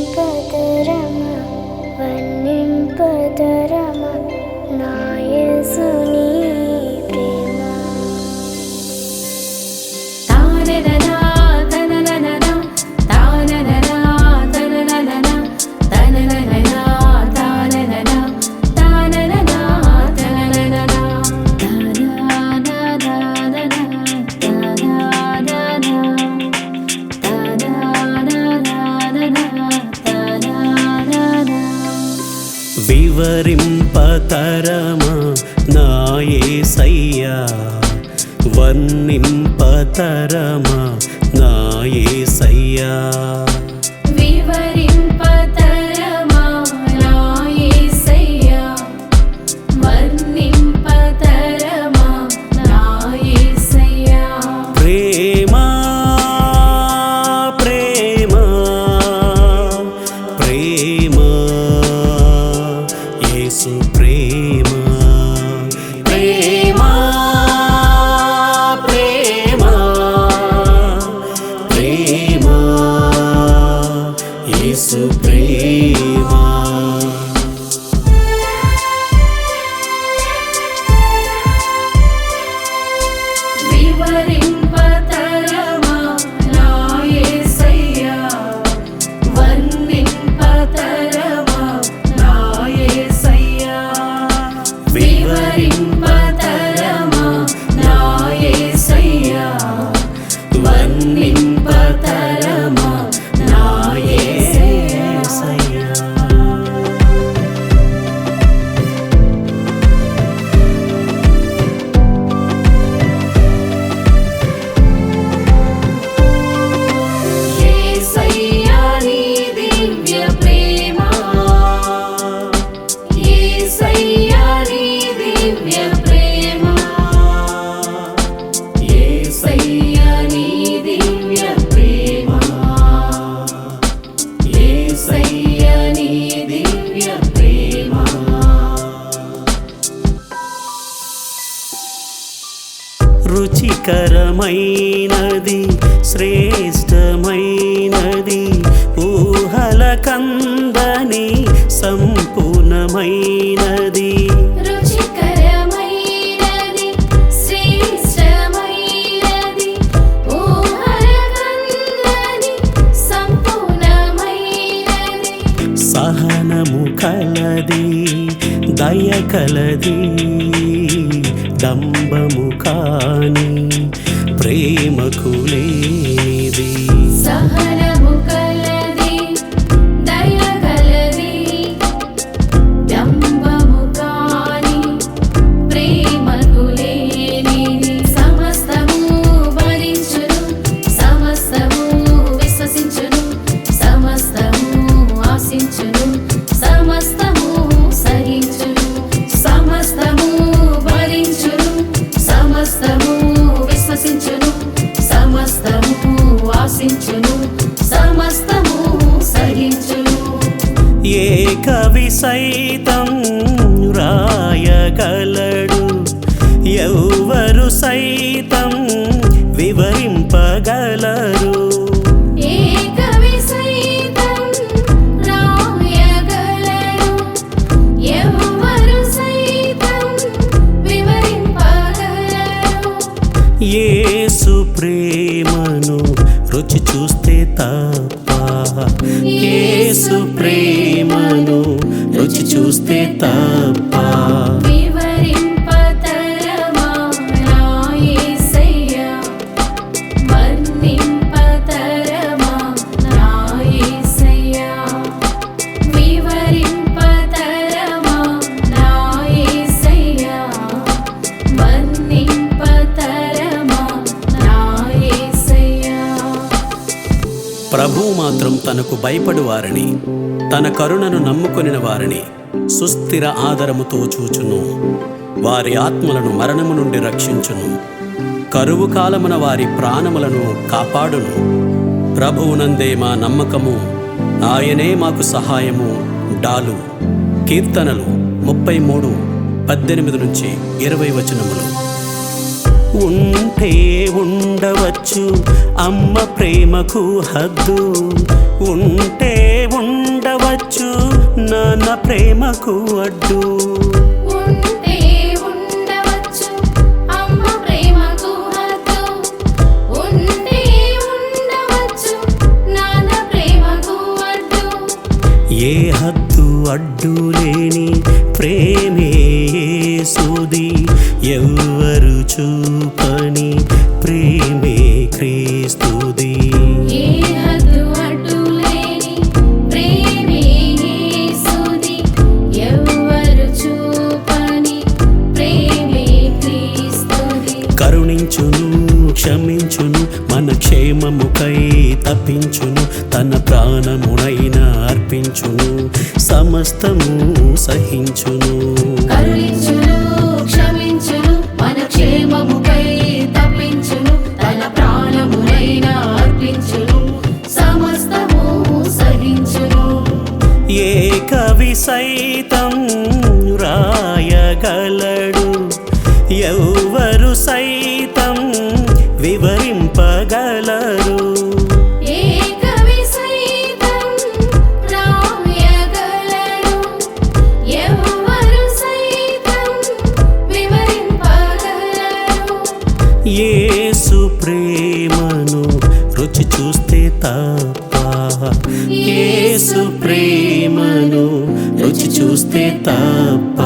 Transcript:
వివరింపతరమా వర్ణింపతరమా నా యేసుని ప్రేమ. తానననా తననననా తానననా తననననా తననననా తానననా తానననా తననననా వివరింపతరమా నా యేసయ్యా వర్ణింపతరమా నా యేసయ్యా. వివరింపతరమా నా యేసయ్యా వర్ణింపతరమా నా యేసయ్యా. ప్రేమా ప్రేమా ప్రేమా యేసు ప్రేమా. ప్రేమా ప్రేమా ప్రేమా యేసు ప్రేమా. వివరింపతరమా నా యేసయ్యా వర్ణింపతరమా నా యేసయ్యా. వివరింపతరమా నా యేసయ్యా వర్ణింపతరమా నా యేసయ్యా. యేసయ్యా నీ దివ్య ప్రేమ యేసయ్యా నీ దివ్య ప్రేమ యేసయ్యా నీ దివ్య ప్రేమ యేసయ్యా నీ దివ్య ప్రేమ. రుచికరమైనది శ్రేష్టమైనది ఊహల కందని సంపూర్ణమైనది. రుచికరమైనది శ్రేష్టమైనది ఊహలకందని సంపూర్ణమైనది. సహనము కలది దయ కలది డంబము కాని ప్రేమకు లేనిది. సహనము కలది దయ కలది డంబము కాని ప్రేమకు లేనిది. సమస్తము భరించును సమస్తము విశ్వసించును సమస్తము ఆశించును సమస్తము సహించును సమస్తము భరించును సమస్తము విశ్వసించును సమస్తము ఆశించును సమస్తము సహించును. ఏ కవి సైతం రాయగలడు ఎవ్వరు సైతం వివరింపగలరు. ఏ కవి సైతం రాయగలడు ఎవ్వరు సైతం వివరింపగలరు. యేసు ప్రేమను రుచి చూస్తే తప్ప యేసు ప్రేమను రుచి చూస్తే తప్ప. వివరింపతరమా నా యేసయ్యా వర్ణింపతరమా నా యేసయ్యా. వివరింపతరమా నా యేసయ్యా వర్ణింపతరమా నా యేసయ్యా. ప్రభువు మాత్రం తనకు భయపడు వారిని తన కరుణను నమ్ముకొనిన వారిని సుస్థిర ఆదరముతో చూచును. వారి ఆత్మలను మరణము నుండి రక్షించును. కరువు కాలమున వారి ప్రాణములను కాపాడును. ప్రభువునందే మా నమ్మకము, ఆయనే మాకు సహాయము. డాలు. కీర్తనలు 33:18-20 వచనములు. ఉంటే ఉండవచ్చు అమ్మ ప్రేమకు హద్దు, ఉంటే ఉండవచ్చు నాన్న ప్రేమకు అడ్డు. ఉంటే ఉండవచ్చు అమ్మ ప్రేమకు హద్దు, ఉంటే ఉండవచ్చు నాన్న ప్రేమకు అడ్డు. ఏ హద్దు అడ్డు లేని ప్రేమే యేసుది, ఎవ్వరు చూపని ప్రేమే క్రీస్తుది. ఏ హద్దు అడ్డు లేని ప్రేమే యేసుది, ఎవ్వరు చూపని ప్రేమే క్రీస్తుది. కరుణించును క్షమించును మన క్షేమముకై తప్పించును, తన ప్రాణమునైనా అర్పించును సమస్తము సహించును. కరుణించును క్షమించును మన క్షేమముకై తప్పించును, తన ప్రాణమునైనా అర్పించును సమస్తము సహించును. ఏ కవి సైతం రాయగలడు, ఎవ్వరు సైతం వివరింపగలరు. ఏ కవి సైతం రాయగలడు, ఎవ్వరు సైతం వివరింపగలరు. యేసు ప్రేమను రుచి చూస్తే తప్ప, యేసు ప్రేమను రుచి చూస్తే తప్ప